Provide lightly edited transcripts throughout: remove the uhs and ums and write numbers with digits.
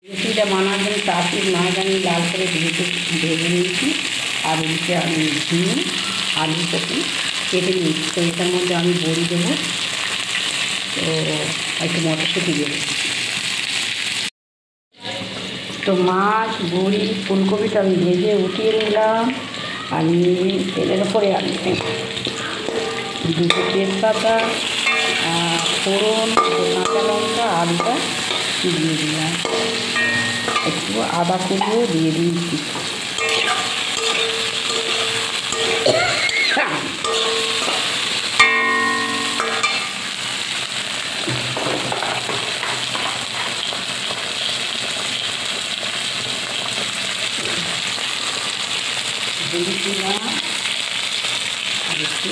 রেসিপিটা বানানোর জন্য তাঁতির মাছ আমি লাল করে ভেজে নিয়েছি। আর এদিকে আমি ঝিঙে আলু কপি কেটে নিয়েছি। তো এটার মধ্যে আমি বড়ি দেবো, তো একটু মটরশুঁটি দেবো। তো মাছ বড়ি ফুলকপিটা আমি ভেজে উঠিয়ে নিলাম। আমি তেলের ওপরে আমি দুটো তেজপাতা, ফোড়ন, কাঁচা লঙ্কা, আলুটা দিয়ে দিলাম, একটু আদা কুচো দিয়ে দিয়েছি। দিলাম আর একটু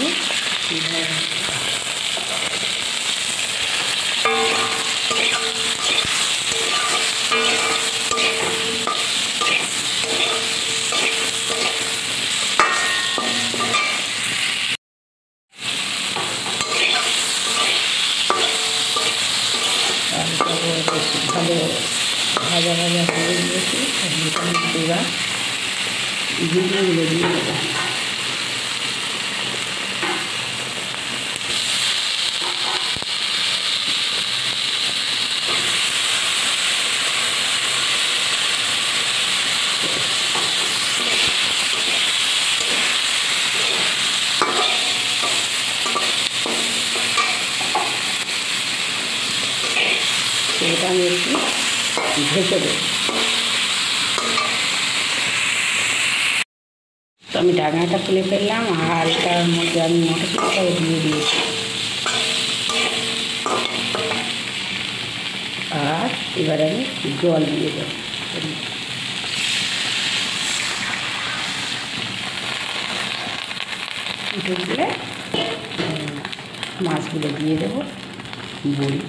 ভালো ভাজা ভাজা হয়ে গিয়েছে। এবার ঝিঙেগুলো দিয়ে দেবো। এটা আমি একটু ভেজে দেবো। তো আমি ঢাকনাটা খুলে ফেললাম আর এটার মধ্যে আমি মটরশুঁটিটাও দিয়ে দিয়েছি। আর এবার আমি জল দিয়ে দেবো। ঢুকলে মাছগুলো দিয়ে দেবো, বড়ি।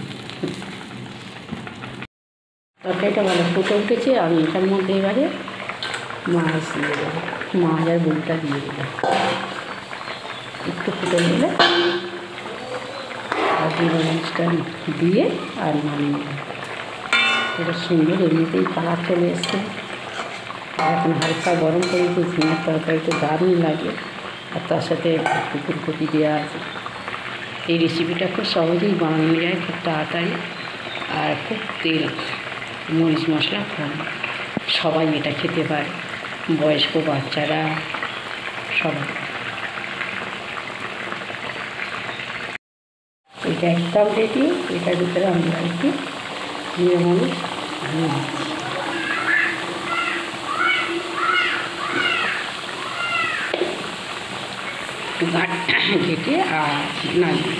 তরকারিটা ভালো ফুটে উঠেছে। আমি এটার মধ্যে এবারে মাছ দিয়ে দেবো, মাছ আর বড়িটা দিয়ে দিলাম। একটু ফুটে নিলে আর জিরে মাছটা দিয়ে আর নামিয়ে দিলাম। এটা সুন্দর এমনিতেই কালার চলে এসছে। এখন হালকা গরম করে একটু ঝিঙের তরকারিটা দারুণ লাগে। আর তার সাথে একটু ফুলকপি দেওয়া আছে। এই রেসিপিটা খুব সহজেই বানানো যায়, খুব তাড়াতাড়ি, আর খুব তেল মরিচ মশলা কম। সবাই এটা খেতে পারে, বয়স্ক বাচ্চারা সবাই। এটা একদম রেডি। এটার ভিতরে আমি একটু জিরে মরিচ দিয়ে দিচ্ছি, ঘেটে আর নামিয়ে।